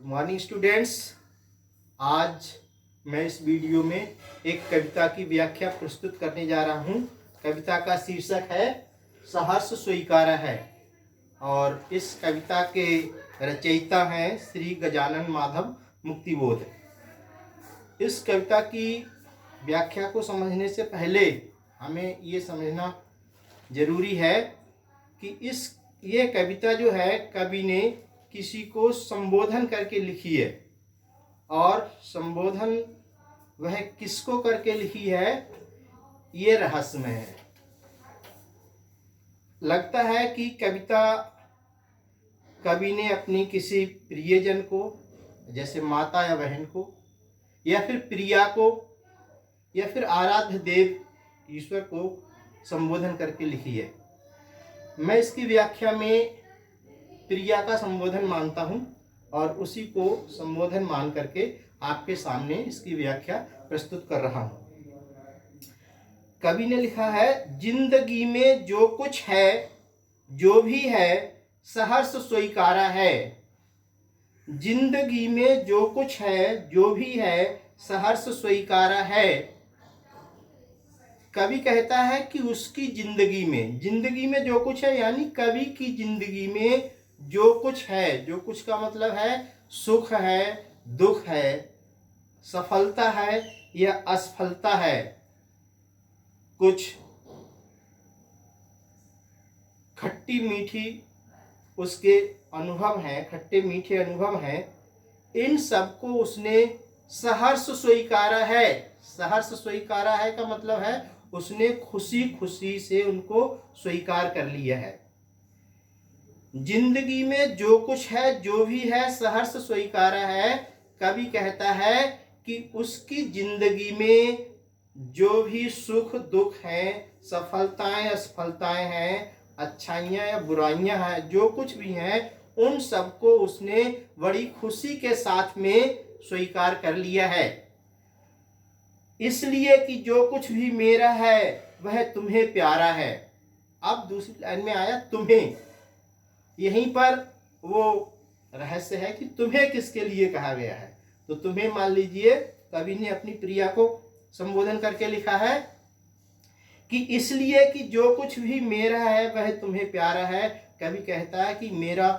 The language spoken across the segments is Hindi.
Morning students. आज मैं इस वीडियो में एक कविता की व्याख्या प्रस्तुत करने जा रहा हूँ। कविता का शीर्षक है सहर्ष स्वीकारा है और इस कविता के रचयिता हैं श्री गजानन माधव मुक्तिबोध। इस कविता की व्याख्या को समझने से पहले हमें ये समझना जरूरी है कि ये कविता जो है कवि ने किसी को संबोधन करके लिखी है और संबोधन वह किसको करके लिखी है ये रहस्यमय है। लगता है कि कविता कवि ने अपनी किसी प्रियजन को, जैसे माता या बहन को, या फिर प्रिया को, या फिर आराध्य देव ईश्वर को संबोधन करके लिखी है। मैं इसकी व्याख्या में प्रिया का संबोधन मानता हूँ और उसी को संबोधन मान करके आपके सामने इसकी व्याख्या प्रस्तुत कर रहा हूँ। कवि ने लिखा है, जिंदगी में जो कुछ है जो भी है सहर्ष स्वीकारा है। जिंदगी में जो कुछ है जो भी है सहर्ष स्वीकारा है। कवि कहता है कि उसकी जिंदगी में जो कुछ है, यानी कवि की जिंदगी में जो कुछ है, जो कुछ का मतलब है सुख है, दुख है, सफलता है या असफलता है, कुछ खट्टी मीठी उसके अनुभव हैं, खट्टे मीठे अनुभव हैं, इन सबको उसने सहर्ष स्वीकारा है। सहर्ष स्वीकारा है का मतलब है उसने खुशी खुशी से उनको स्वीकार कर लिया है। जिंदगी में जो कुछ है जो भी है सहर्ष स्वीकारा है। कवि कहता है कि उसकी जिंदगी में जो भी सुख दुख है, सफलताएं असफलताएं हैं, अच्छाइयां या बुराइयां हैं, जो कुछ भी हैं, उन सबको उसने बड़ी खुशी के साथ में स्वीकार कर लिया है। इसलिए कि जो कुछ भी मेरा है वह तुम्हें प्यारा है। अब दूसरी लाइन में आया तुम्हें। यहीं पर वो रहस्य है कि तुम्हें किसके लिए कहा गया है। तो तुम्हें मान लीजिए कवि ने अपनी प्रिया को संबोधन करके लिखा है कि इसलिए कि जो कुछ भी मेरा है वह तुम्हें प्यारा है। कवि कहता है कि मेरा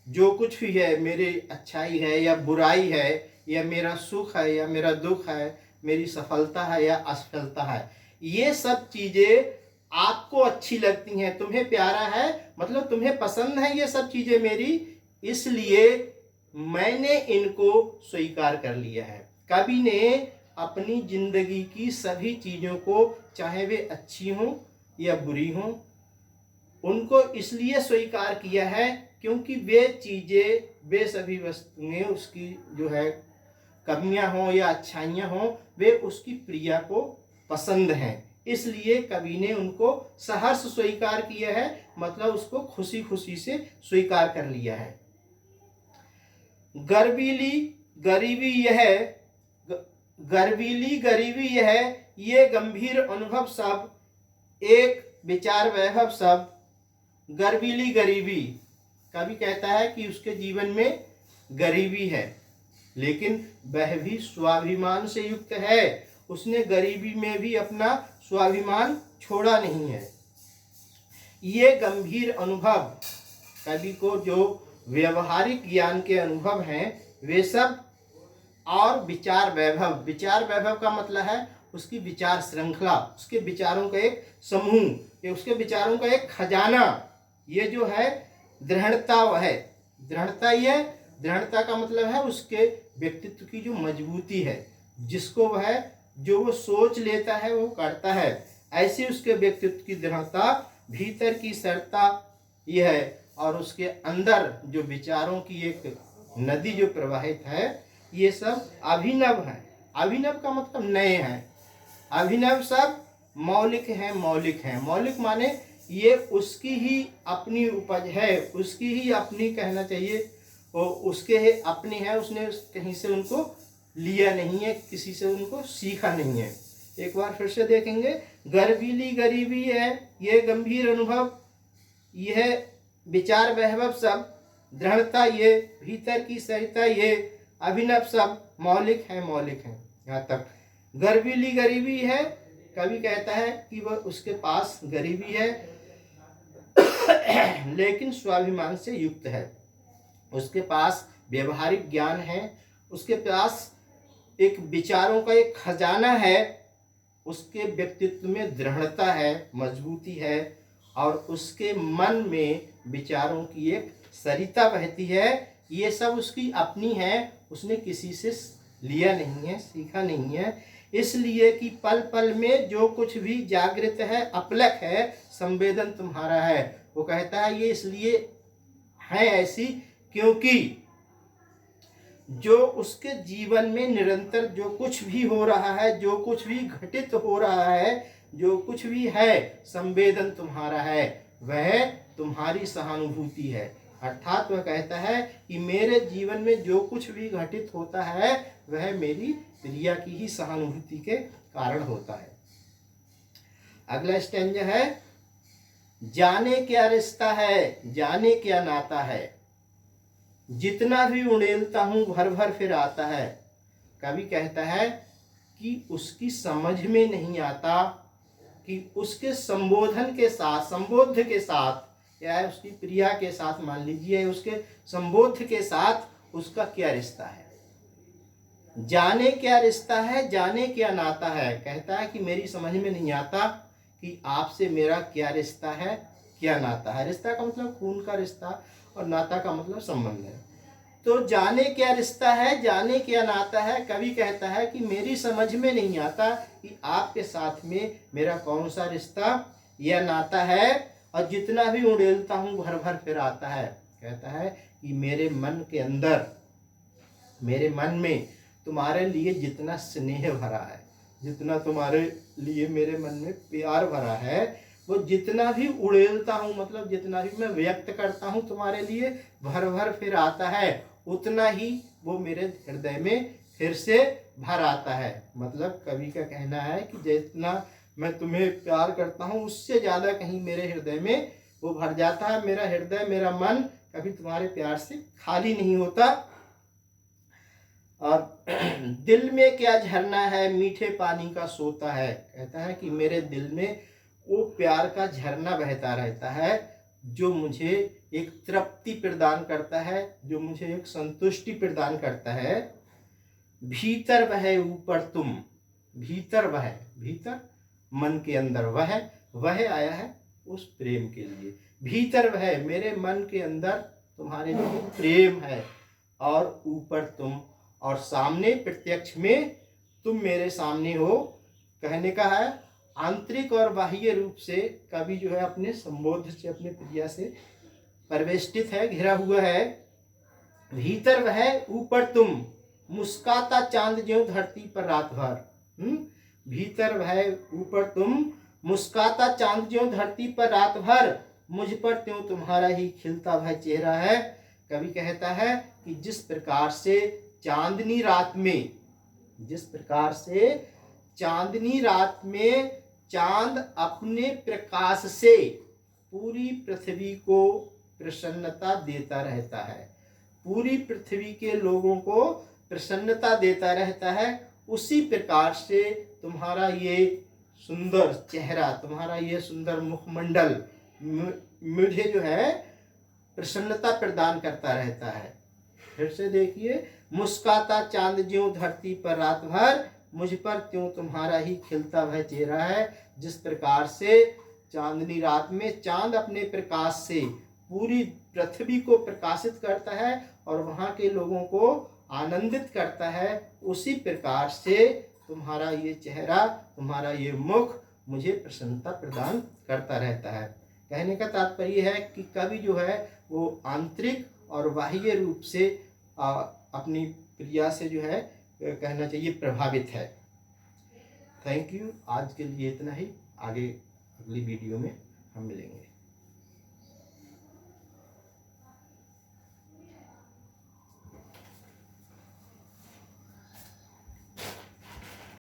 जो कुछ भी है, मेरी अच्छाई है या बुराई है, या मेरा सुख है या मेरा दुख है, मेरी सफलता है या असफलता है, ये सब चीजें आपको अच्छी लगती हैं, तुम्हें प्यारा है, मतलब तुम्हें पसंद है ये सब चीजें मेरी, इसलिए मैंने इनको स्वीकार कर लिया है। कवि ने अपनी जिंदगी की सभी चीजों को, चाहे वे अच्छी हों या बुरी हों, उनको इसलिए स्वीकार किया है क्योंकि वे चीजें, वे सभी वस्तुएं उसकी जो है कमियां हों या अच्छाइयां हों, वे उसकी प्रिया को पसंद हैं। इसलिए कवि ने उनको सहर्ष स्वीकार किया है, मतलब उसको खुशी खुशी से स्वीकार कर लिया है। गर्वीली गरीबी यह ये गंभीर अनुभव सब, एक विचार वैभव सब। गर्वीली गरीबी, कवि कहता है कि उसके जीवन में गरीबी है, लेकिन वह भी स्वाभिमान से युक्त है। उसने गरीबी में भी अपना स्वाभिमान छोड़ा नहीं है। ये गंभीर अनुभव, कवि को जो व्यवहारिक ज्ञान के अनुभव हैं वे सब, और विचार वैभव का मतलब है उसकी विचार श्रृंखला, उसके विचारों का एक समूह, उसके विचारों का एक खजाना, ये जो है दृढ़ता है। दृढ़ता का मतलब है उसके व्यक्तित्व की जो मजबूती है, जिसको वह जो वो सोच लेता है वो करता है, ऐसे उसके व्यक्तित्व की दृढ़ता, भीतर की सरता यह है, और उसके अंदर जो विचारों की एक नदी जो प्रवाहित है, ये सब अभिनव है। अभिनव का मतलब नए हैं। अभिनव सब मौलिक हैं। मौलिक माने ये उसकी ही अपनी उपज है, उसकी ही अपनी कहना चाहिए, वो उसके ही अपनी है, उसने कहीं से उनको लिया नहीं है, किसी से उनको सीखा नहीं है। एक बार फिर से देखेंगे, गर्वीली गरीबी है ये गंभीर अनुभव, यह विचार वैभव सब, दृढ़ता ये, भीतर की सहिता ये, अभिनव सब मौलिक है, मौलिक है। यहाँ तक गर्वीली गरीबी है, कवि कहता है कि वह उसके पास गरीबी है लेकिन स्वाभिमान से युक्त है, उसके पास व्यवहारिक ज्ञान है, उसके पास एक विचारों का एक खजाना है, उसके व्यक्तित्व में दृढ़ता है, मजबूती है, और उसके मन में विचारों की एक सरिता बहती है। ये सब उसकी अपनी है, उसने किसी से लिया नहीं है, सीखा नहीं है। इसलिए कि पल पल में जो कुछ भी जागृत है, अपलक है, संवेदन तुम्हारा है। वो कहता है ये इसलिए है ऐसी क्योंकि जो उसके जीवन में निरंतर जो कुछ भी हो रहा है, जो कुछ भी घटित हो रहा है, जो कुछ भी है, संवेदन तुम्हारा है, वह तुम्हारी सहानुभूति है। अर्थात वह कहता है कि मेरे जीवन में जो कुछ भी घटित होता है वह मेरी प्रिया की ही सहानुभूति के कारण होता है। अगला स्टैंजा है, जाने क्या रिश्ता है, जाने क्या नाता है, जितना भी उड़ेलता हूं भर भर फिर आता है। कवि कहता है कि उसकी समझ में नहीं आता कि उसके संबोधन के साथ, संबोध के साथ, या उसकी प्रिया के साथ, मान लीजिए उसके संबोध के साथ उसका क्या रिश्ता है। जाने क्या रिश्ता है, जाने क्या नाता है। कहता है कि मेरी समझ में नहीं आता कि आपसे मेरा क्या रिश्ता है, क्या नाता है। रिश्ता का मतलब खून का रिश्ता और नाता का मतलब संबंध है। तो जाने क्या रिश्ता है, जाने क्या नाता है। कवि कहता है कि मेरी समझ में नहीं आता कि आपके साथ में मेरा कौन सा रिश्ता या नाता है, और जितना भी उड़ेलता हूँ भर भर फिर आता है। कहता है कि मेरे मन के अंदर, मेरे मन में तुम्हारे लिए जितना स्नेह भरा है, जितना तुम्हारे लिए मेरे मन में प्यार भरा है, वो जितना भी उड़ेलता हूँ, मतलब जितना भी मैं व्यक्त करता हूँ तुम्हारे लिए, भर भर फिर आता है, उतना ही वो मेरे हृदय में फिर से भर आता है। मतलब कवि का कहना है कि जितना मैं तुम्हें प्यार करता हूँ उससे ज़्यादा कहीं मेरे हृदय में वो भर जाता है। मेरा हृदय, मेरा मन कभी तुम्हारे प्यार से खाली नहीं होता। और दिल में क्या झरना है, मीठे पानी का सोता है। कहता है कि मेरे दिल में वो प्यार का झरना बहता रहता है, जो मुझे एक तृप्ति प्रदान करता है, जो मुझे एक संतुष्टि प्रदान करता है। भीतर वह ऊपर तुम, भीतर वह, भीतर मन के अंदर वह आया है उस प्रेम के लिए। भीतर वह, मेरे मन के अंदर तुम्हारे लिए प्रेम है, और ऊपर तुम, और सामने प्रत्यक्ष में तुम मेरे सामने हो। कहने का है आंतरिक और बाह्य रूप से कवि जो है अपने संबोध से, अपने प्रिया से परिवेष्टित है, घिरा हुआ है। भीतर वह ऊपर तुम, मुस्काता चांद ज्यों धरती पर रात भर। भीतर वह ऊपर तुम, मुस्काता चांद ज्यों धरती पर रात भर, मुझ पर त्यों तुम्हारा ही खिलता वह चेहरा है। कवि कहता है कि जिस प्रकार से चांदनी रात में, जिस प्रकार से चांदनी रात में चांद अपने प्रकाश से पूरी पृथ्वी को प्रसन्नता देता रहता है, पूरी पृथ्वी के लोगों को प्रसन्नता देता रहता है, उसी प्रकार से तुम्हारा ये सुंदर चेहरा, तुम्हारा ये सुंदर मुखमंडल मुझे जो है प्रसन्नता प्रदान करता रहता है। फिर से देखिए, मुस्काता चांद ज्यों धरती पर रात भर, मुझ पर त्यों तुम्हारा ही खिलता वह चेहरा है। जिस प्रकार से चांदनी रात में चांद अपने प्रकाश से पूरी पृथ्वी को प्रकाशित करता है और वहाँ के लोगों को आनंदित करता है, उसी प्रकार से तुम्हारा ये चेहरा, तुम्हारा ये मुख मुझे प्रसन्नता प्रदान करता रहता है। कहने का तात्पर्य है कि कवि जो है वो आंतरिक और बाह्य रूप से अपनी प्रिया से जो है कहना चाहिए प्रभावित है। Thank you. आज के लिए इतना ही, आगे अगली वीडियो में हम मिलेंगे।